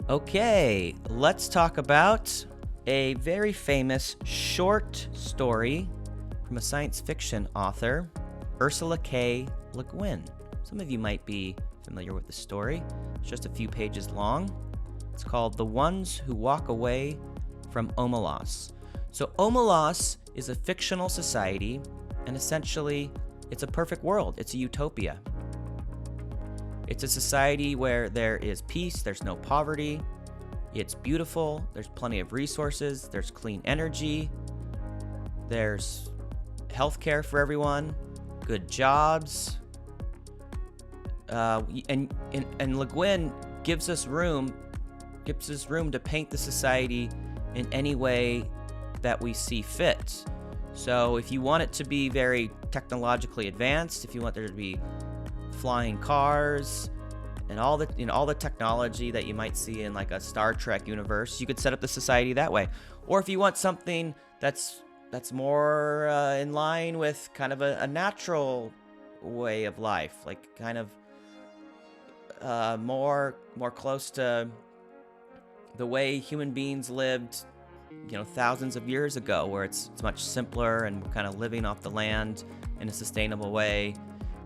Okay, let's talk about a very famous short story from a science fiction author, Ursula K. Le Guin. Some of you might be familiar with the story. It's just a few pages long. It's called The Ones Who Walk Away from Omelas. So Omelas is a fictional society, and essentially it's a perfect world. It's a utopia. It's a society where there is peace, there's no poverty, it's beautiful, there's plenty of resources, there's clean energy, there's healthcare for everyone, good jobs, and Le Guin gives us room to paint the society in any way that we see fit. So if you want it to be very technologically advanced, if you want there to be flying cars and all the technology that you might see in like a Star Trek universe, you could set up the society that way. Or if you want something that's more in line with kind of a natural way of life, like kind of more close to the way human beings lived, thousands of years ago, where it's much simpler and we're kind of living off the land in a sustainable way,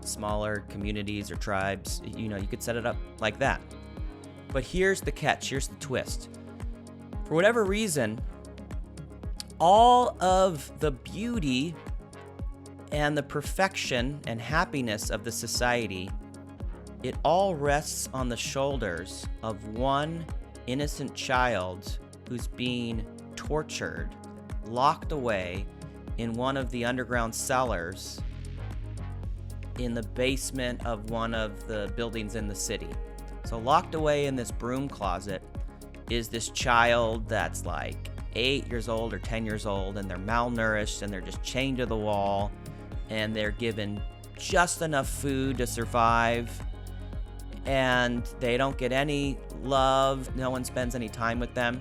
smaller communities or tribes, you could set it up like that. But here's the catch, here's the twist. For whatever reason, all of the beauty and the perfection and happiness of the society, it all rests on the shoulders of one innocent child who's being tortured, locked away in one of the underground cellars in the basement of one of the buildings in the city. So locked away in this broom closet is this child that's like 8 years old or 10 years old, and they're malnourished and they're just chained to the wall, and they're given just enough food to survive, and they don't get any love. No one spends any time with them.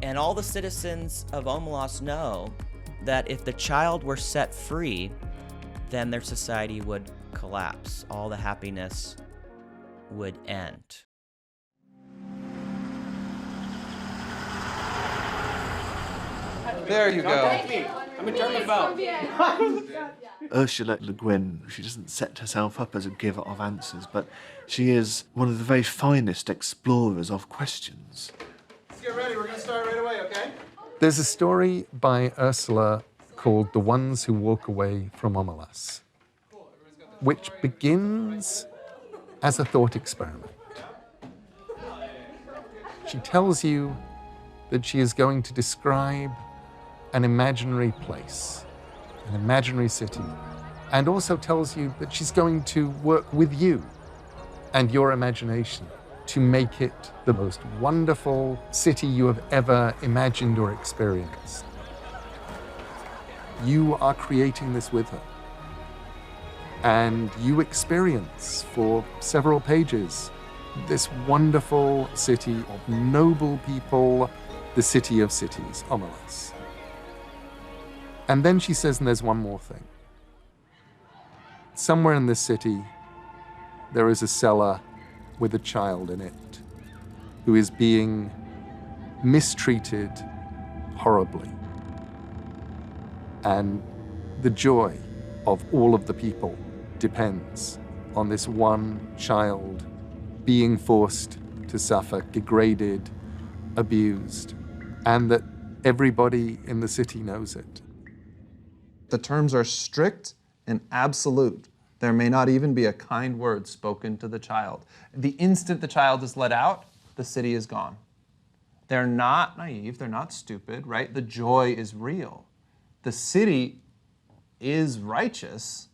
And all the citizens of Omelas know that if the child were set free, then their society would collapse. All the happiness would end. There you go. I'm gonna turn the bell. Ursula Le Guin, she doesn't set herself up as a giver of answers, but she is one of the very finest explorers of questions. Let's get ready. We're gonna start right away, okay? There's a story by Ursula called The Ones Who Walk Away from Omelas, which begins as a thought experiment. She tells you that she is going to describe an imaginary place, an imaginary city, and also tells you that she's going to work with you and your imagination to make it the most wonderful city you have ever imagined or experienced. You are creating this with her. And you experience for several pages this wonderful city of noble people, the city of cities, Omelas. And then she says, and there's one more thing. Somewhere in this city, there is a cellar with a child in it who is being mistreated horribly. And the joy of all of the people depends on this one child being forced to suffer, degraded, abused, and that everybody in the city knows it. The terms are strict and absolute. There may not even be a kind word spoken to the child. The instant the child is let out, the city is gone. They're not naive, they're not stupid, right? The joy is real. The city is righteous,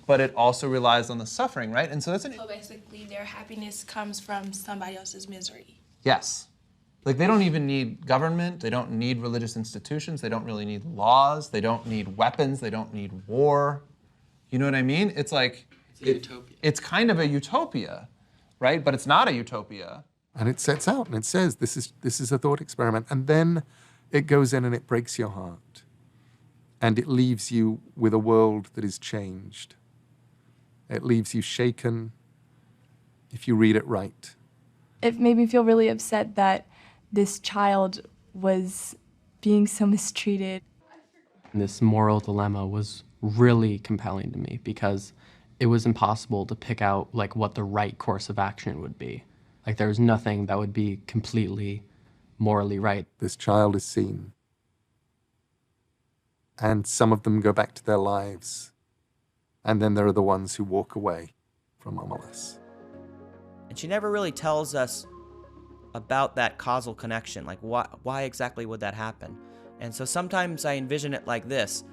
but it also relies on the suffering, right? And so that's So basically, their happiness comes from somebody else's misery. Yes. Like, they don't even need government, they don't need religious institutions, they don't really need laws, they don't need weapons, they don't need war. You know what I mean? It's like... It's a utopia. It's kind of a utopia, right? But it's not a utopia. And it sets out and it says, this is a thought experiment. And then it goes in and it breaks your heart. And it leaves you with a world that is changed. It leaves you shaken if you read it right. It made me feel really upset that this child was being so mistreated. This moral dilemma was really compelling to me because it was impossible to pick out like what the right course of action would be. Like there was nothing that would be completely morally right. This child is seen, and some of them go back to their lives, and then there are the ones who walk away from Omelas. And she never really tells us about that causal connection, like why exactly would that happen? And so sometimes I envision it like this,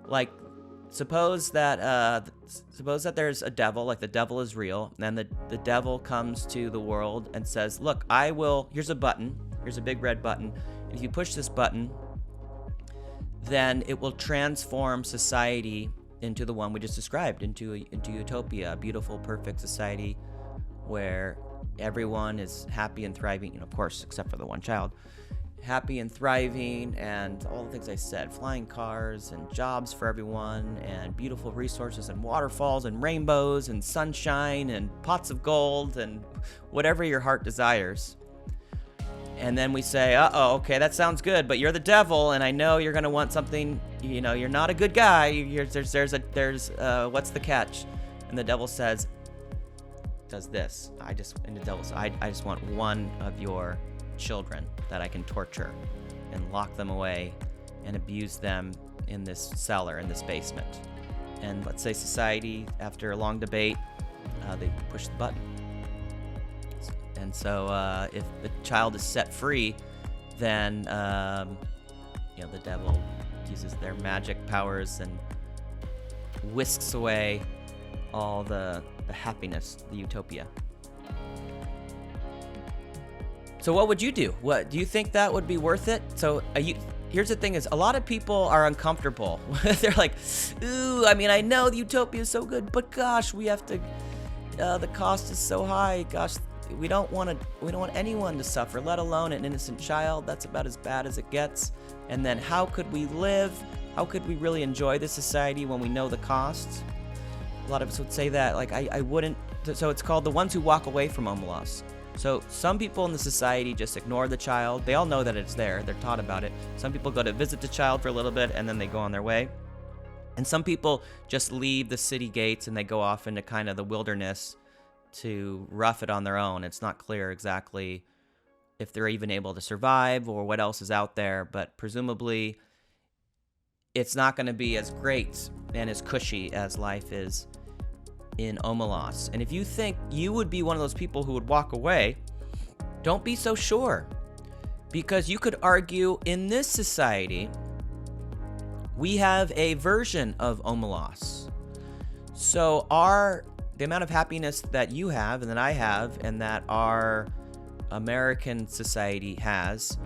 like suppose that there's a devil, like the devil is real, and then the devil comes to the world and says, look, here's a button, here's a big red button, if you push this button, then it will transform society into the one we just described, into utopia, a beautiful, perfect society where everyone is happy and thriving, of course, except for the one child, happy and thriving, and all the things I said, flying cars and jobs for everyone, and beautiful resources and waterfalls and rainbows and sunshine and pots of gold and whatever your heart desires. And then we say, okay, that sounds good, but you're the devil, and I know you're going to want something, you're not a good guy. What's the catch? And the devil says, does this. I just want one of your children that I can torture and lock them away and abuse them in this cellar, in this basement. And let's say society, after a long debate, they push the button. And so if the child is set free, then the devil uses their magic powers and whisks away all the happiness, the utopia. So what would you do? What do you think that would be worth it? So here's the thing: is a lot of people are uncomfortable. They're like, "Ooh, I know the utopia is so good, but gosh, we have to. The cost is so high. Gosh, we don't want anyone to suffer, let alone an innocent child. That's about as bad as it gets. And then how could we live? How could we really enjoy this society when we know the costs?" A lot of us would say that, like, I wouldn't. So it's called the ones who walk away from Omelas. So some people in the society just ignore the child. They all know that it's there. They're taught about it. Some people go to visit the child for a little bit and then they go on their way. And some people just leave the city gates and they go off into kind of the wilderness to rough it on their own. It's not clear exactly if they're even able to survive or what else is out there, but presumably it's not going to be as great and as cushy as life is in Omelas. And if you think you would be one of those people who would walk away, don't be so sure. Because you could argue in this society, we have a version of Omelas. So the amount of happiness that you have and that I have and that our American society has,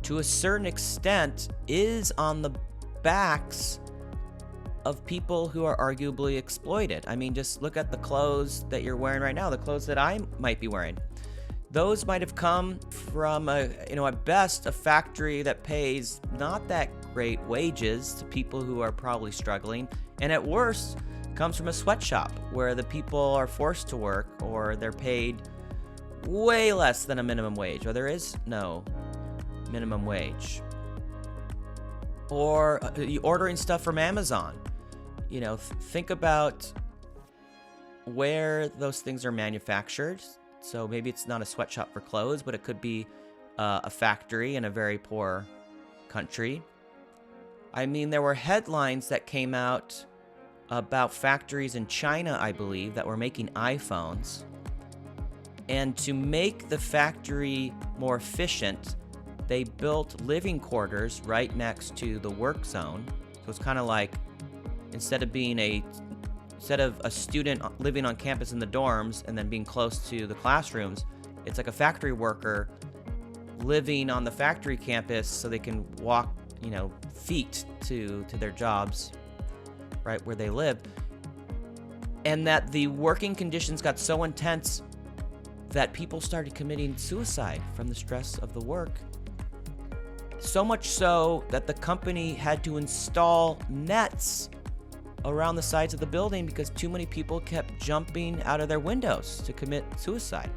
to a certain extent, is on the backs of people who are arguably exploited. Just look at the clothes that you're wearing right now, the clothes that I might be wearing. Those might have come from at best a factory that pays not that great wages to people who are probably struggling, and at worst comes from a sweatshop where the people are forced to work or they're paid way less than a minimum wage, or there is no minimum wage. Or ordering stuff from Amazon. Think about where those things are manufactured. So maybe it's not a sweatshop for clothes, but it could be a factory in a very poor country. There were headlines that came out about factories in China, I believe, that were making iPhones. And to make the factory more efficient, they built living quarters right next to the work zone. So it's kind of like, instead of a student living on campus in the dorms and then being close to the classrooms, it's like a factory worker living on the factory campus so they can walk, feet to their jobs right where they live. And that the working conditions got so intense that people started committing suicide from the stress of the work. So much so that the company had to install nets around the sides of the building because too many people kept jumping out of their windows to commit suicide.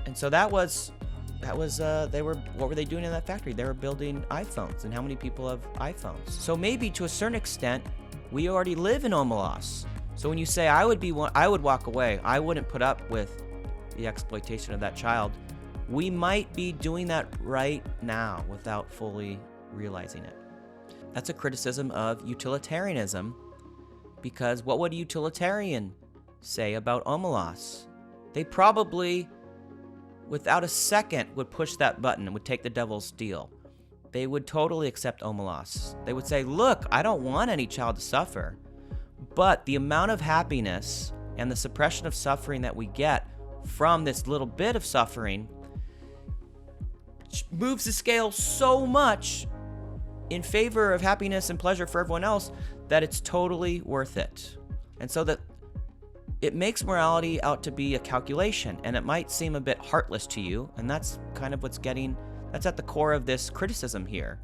And so what were they doing in that factory? They were building iPhones. And how many people have iPhones? So maybe to a certain extent, we already live in Omelas. So when you say I would walk away, I wouldn't put up with the exploitation of that child, we might be doing that right now without fully realizing it. That's a criticism of utilitarianism, because what would a utilitarian say about Omelas? They probably, without a second, would push that button and would take the devil's deal. They would totally accept Omelas. They would say, look, I don't want any child to suffer, but the amount of happiness and the suppression of suffering that we get from this little bit of suffering moves the scale so much in favor of happiness and pleasure for everyone else that it's totally worth it. And so that it makes morality out to be a calculation, and it might seem a bit heartless to you, and that's kind of that's at the core of this criticism here,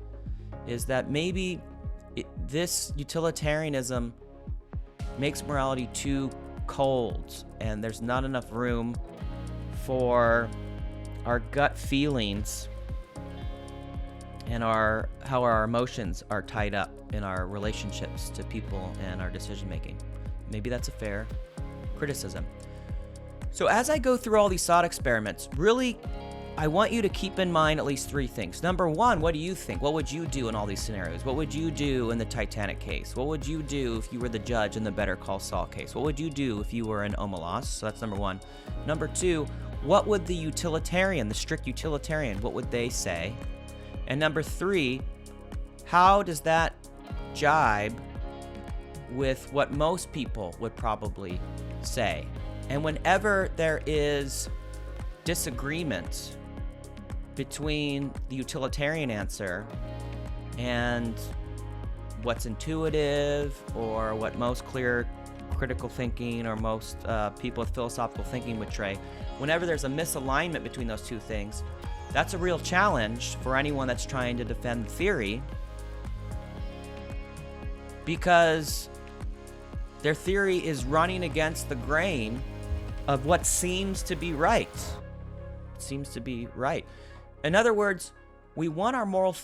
is that maybe this utilitarianism makes morality too cold, and there's not enough room for our gut feelings and how our emotions are tied up in our relationships to people and our decision making. Maybe that's a fair criticism. So as I go through all these thought experiments, really, I want you to keep in mind at least three things. Number one, what do you think? What would you do in all these scenarios? What would you do in the Titanic case? What would you do if you were the judge in the Better Call Saul case? What would you do if you were in Omelas? So that's number one. Number two, what would the utilitarian, the strict utilitarian, what would they say? And number three, how does that jibe with what most people would probably say? And whenever there is disagreement between the utilitarian answer and what's intuitive or what most clear critical thinking or most people with philosophical thinking would say, whenever there's a misalignment between those two things, that's a real challenge for anyone that's trying to defend the theory, because their theory is running against the grain of what seems to be right. It seems to be right. In other words, we want our moral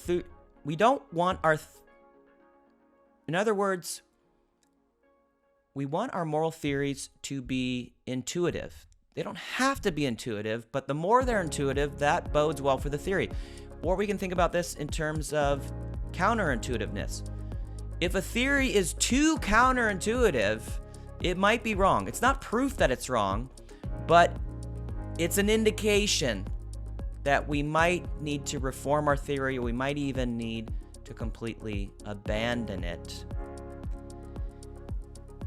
we don't want our in other words, we want our moral theories to be intuitive. They don't have to be intuitive, but the more they're intuitive, that bodes well for the theory. Or we can think about this in terms of counterintuitiveness. If a theory is too counterintuitive, it might be wrong. It's not proof that it's wrong, but it's an indication that we might need to reform our theory, or we might even need to completely abandon it.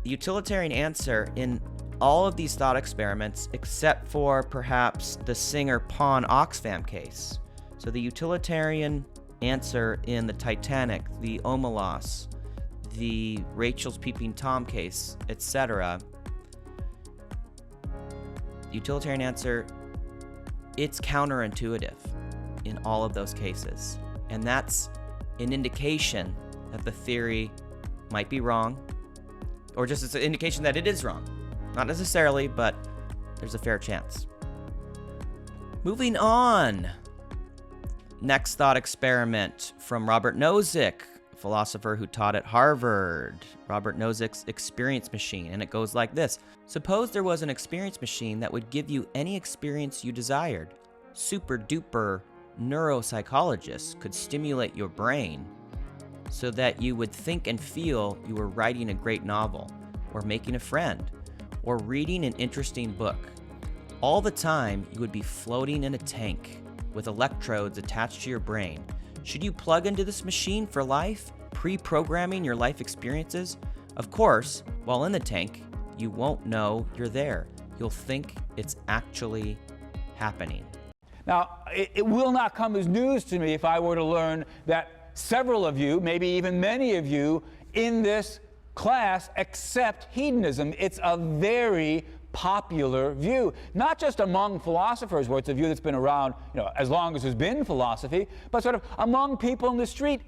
The utilitarian answer in all of these thought experiments, except for perhaps the Singer-Pon-Oxfam case. So the utilitarian answer in the Titanic, the Omelas, the Rachel's Peeping Tom case, etc. The utilitarian answer, it's counterintuitive in all of those cases. And that's an indication that the theory might be wrong, or just it's an indication that it is wrong. Not necessarily, but there's a fair chance. Moving on. Next thought experiment from Robert Nozick, a philosopher who taught at Harvard. Robert Nozick's experience machine, and it goes like this. Suppose there was an experience machine that would give you any experience you desired. Super duper neuropsychologists could stimulate your brain so that you would think and feel you were writing a great novel, or making a friend, or reading an interesting book. All the time, you would be floating in a tank with electrodes attached to your brain. Should you plug into this machine for life, pre-programming your life experiences? Of course, while in the tank, you won't know you're there. You'll think it's actually happening. Now, it will not come as news to me if I were to learn that several of you, maybe even many of you, in this class accept hedonism. It's a very popular view, not just among philosophers, where it's a view that's been around, as long as there's been philosophy, but sort of among people in the street.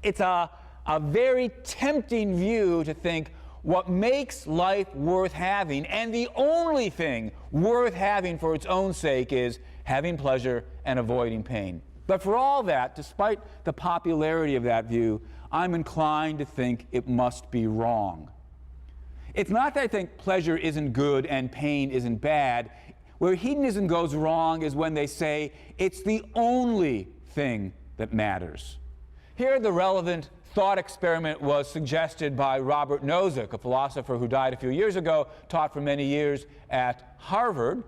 It's a a very tempting view to think what makes life worth having, and the only thing worth having for its own sake, is having pleasure and avoiding pain. But for all that, despite the popularity of that view, I'm inclined to think it must be wrong. It's not that I think pleasure isn't good and pain isn't bad. Where hedonism goes wrong is when they say it's the only thing that matters. Here, the relevant thought experiment was suggested by Robert Nozick, a philosopher who died a few years ago, taught for many years at Harvard.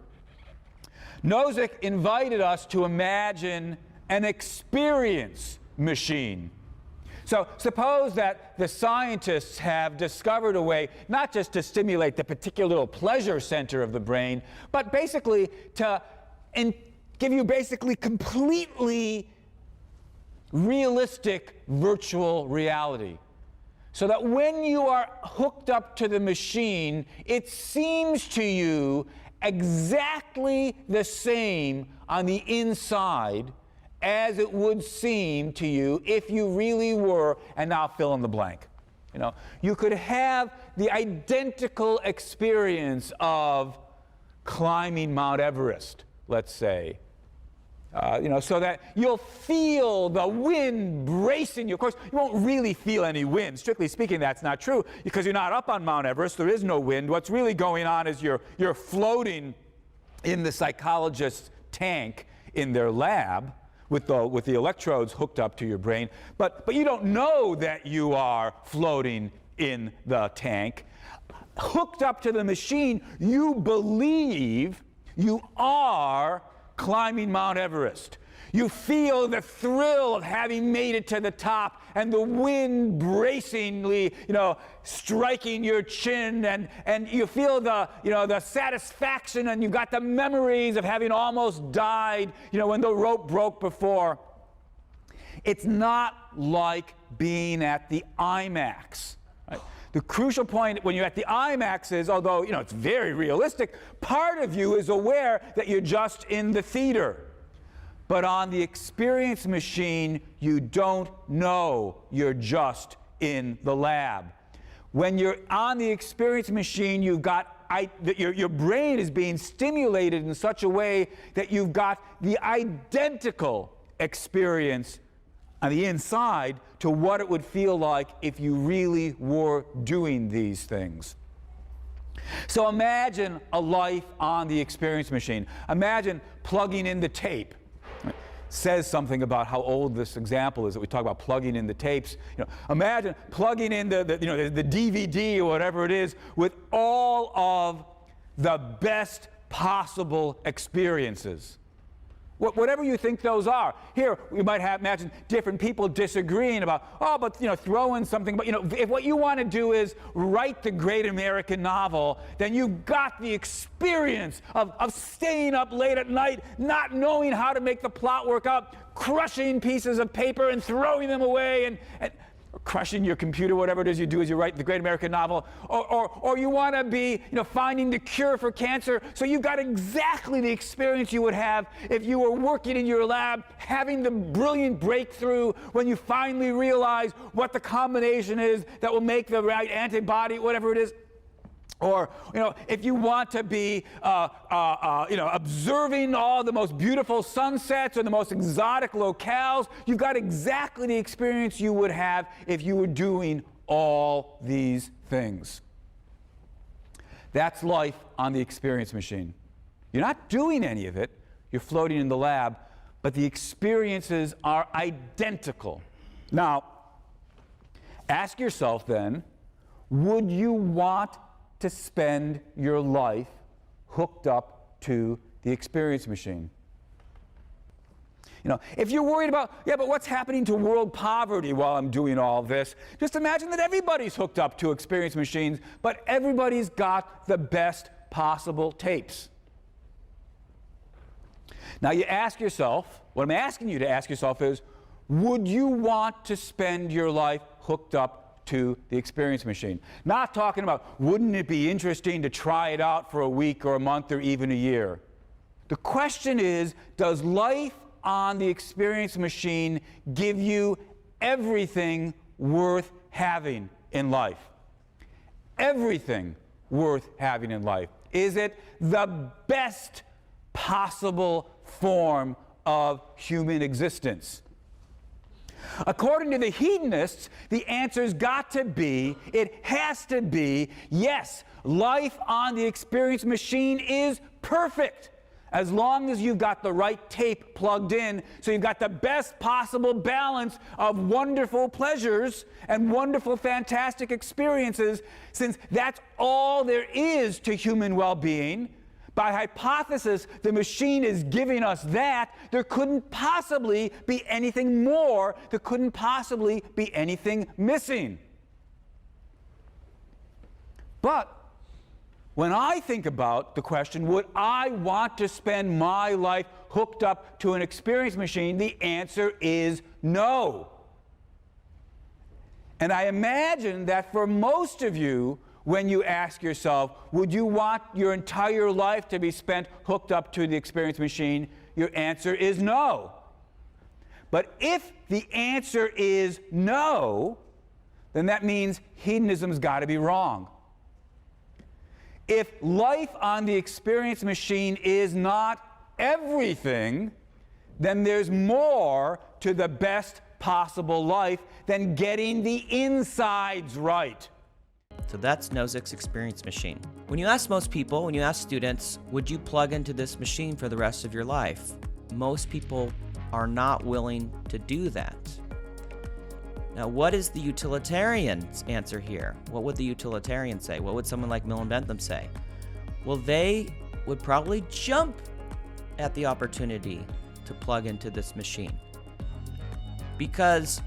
Nozick invited us to imagine an experience machine. So suppose that the scientists have discovered a way not just to stimulate the particular little pleasure center of the brain, but basically to give you basically completely realistic virtual reality. So that when you are hooked up to the machine, it seems to you exactly the same on the inside as it would seem to you if you really were, and now fill in the blank. You know, you could have the identical experience of climbing Mount Everest, let's say. So that you'll feel the wind bracing you. Of course, you won't really feel any wind. Strictly speaking, that's not true, because you're not up on Mount Everest. There is no wind. What's really going on is you're floating in the psychologist's tank in their lab with the electrodes hooked up to your brain. But you don't know that you are floating in the tank. Hooked up to the machine, you believe you are climbing Mount Everest. You feel the thrill of having made it to the top, and the wind bracingly, striking your chin, and you feel the satisfaction, and you've got the memories of having almost died, when the rope broke before. It's not like being at the IMAX. Right? The crucial point when you're at the IMAX is, although it's very realistic, part of you is aware that you're just in the theater. But on the experience machine, you don't know you're just in the lab. When you're on the experience machine, you've got your brain is being stimulated in such a way that you've got the identical experience on the inside to what it would feel like if you really were doing these things. So imagine a life on the experience machine. Imagine plugging in the tape. It says something about how old this example is that we talk about plugging in the tapes. Imagine plugging in the DVD or whatever it is with all of the best possible experiences. Whatever you think those are. Here, we might imagine different people disagreeing about, throw in something. But, if what you want to do is write the great American novel, then you've got the experience of staying up late at night, not knowing how to make the plot work out, crushing pieces of paper and throwing them away, and crushing your computer, whatever it is you do as you write the great American novel, or you want to be, finding the cure for cancer, so you've got exactly the experience you would have if you were working in your lab, having the brilliant breakthrough when you finally realize what the combination is that will make the right antibody, whatever it is. Or, if you want to be, observing all the most beautiful sunsets or the most exotic locales, you've got exactly the experience you would have if you were doing all these things. That's life on the experience machine. You're not doing any of it. You're floating in the lab, but the experiences are identical. Now, ask yourself then, would you want to spend your life hooked up to the experience machine? If you're worried about, but what's happening to world poverty while I'm doing all this, just imagine that everybody's hooked up to experience machines, but everybody's got the best possible tapes. Now you ask yourself, what I'm asking you to ask yourself is, would you want to spend your life hooked up to the experience machine? Not talking about, wouldn't it be interesting to try it out for a week or a month or even a year? The question is, does life on the experience machine give you everything worth having in life? Everything worth having in life. Is it the best possible form of human existence? According to the hedonists, the answer's got to be, it has to be, yes, life on the experience machine is perfect, as long as you've got the right tape plugged in, so you've got the best possible balance of wonderful pleasures and wonderful, fantastic experiences, since that's all there is to human well-being. By hypothesis, the machine is giving us that. There couldn't possibly be anything more. There couldn't possibly be anything missing. But when I think about the question, would I want to spend my life hooked up to an experience machine, the answer is no. And I imagine that for most of you, when you ask yourself, would you want your entire life to be spent hooked up to the experience machine, your answer is no. But if the answer is no, then that means hedonism's got to be wrong. If life on the experience machine is not everything, then there's more to the best possible life than getting the insides right. So that's Nozick's experience machine. When you ask most people, when you ask students, would you plug into this machine for the rest of your life? Most people are not willing to do that. Now, what is the utilitarian's answer here? What would the utilitarian say? What would someone like Mill and Bentham say? Well, they would probably jump at the opportunity to plug into this machine. Because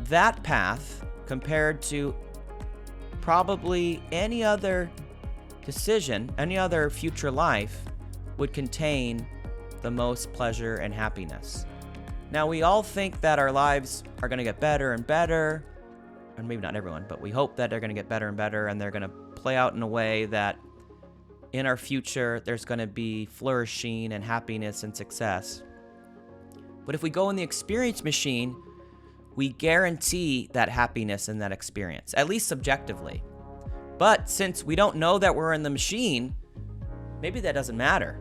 that path, compared to probably any other decision, any other future life, would contain the most pleasure and happiness. Now, we all think that our lives are going to get better and better, and maybe not everyone, but we hope that they're going to get better and better, and they're going to play out in a way that in our future there's going to be flourishing and happiness and success. But if we go in the experience machine, we guarantee that happiness in that experience, at least subjectively. But since we don't know that we're in the machine, maybe that doesn't matter.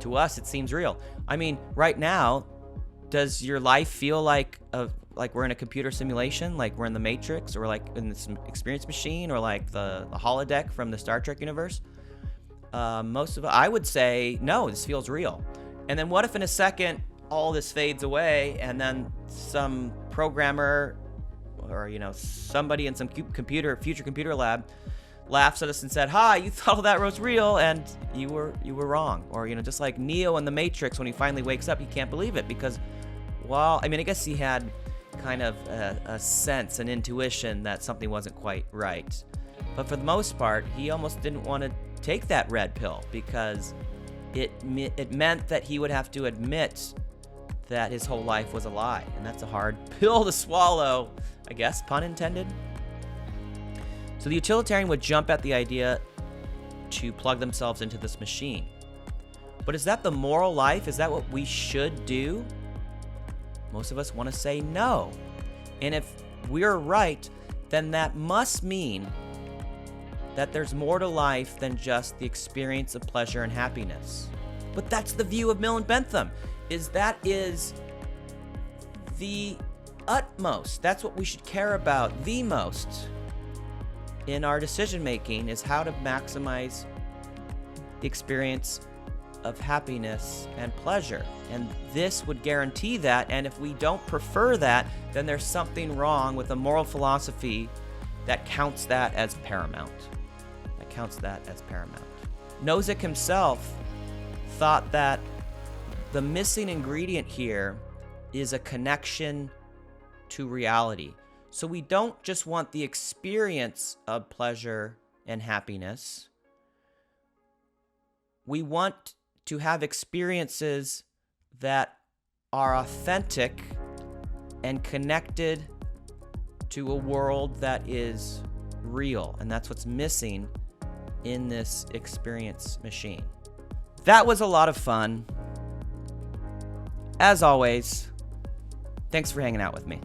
To us, it seems real. I mean, right now, does your life feel like we're in a computer simulation, like we're in the Matrix, or like in this experience machine, or like the holodeck from the Star Trek universe? Most of it, I would say, no, this feels real. And then what if in a second all this fades away, and then some programmer or somebody in some future computer lab laughs at us and said, "Hi, you thought all that was real, and you were wrong." Or just like Neo in the Matrix, when he finally wakes up, he can't believe it because, well, I guess he had kind of a sense, an intuition that something wasn't quite right. But for the most part, he almost didn't want to take that red pill because it meant that he would have to admit that his whole life was a lie. And that's a hard pill to swallow, I guess, pun intended. So the utilitarian would jump at the idea to plug themselves into this machine. But is that the moral life? Is that what we should do? Most of us want to say no. And if we're right, then that must mean that there's more to life than just the experience of pleasure and happiness. But that's the view of Mill and Bentham, is the utmost. That's what we should care about the most in our decision making, is how to maximize the experience of happiness and pleasure. And this would guarantee that, and if we don't prefer that, then there's something wrong with a moral philosophy that counts that as paramount. Nozick himself thought that the missing ingredient here is a connection to reality. So we don't just want the experience of pleasure and happiness. We want to have experiences that are authentic and connected to a world that is real. And that's what's missing in this experience machine. That was a lot of fun. As always, thanks for hanging out with me.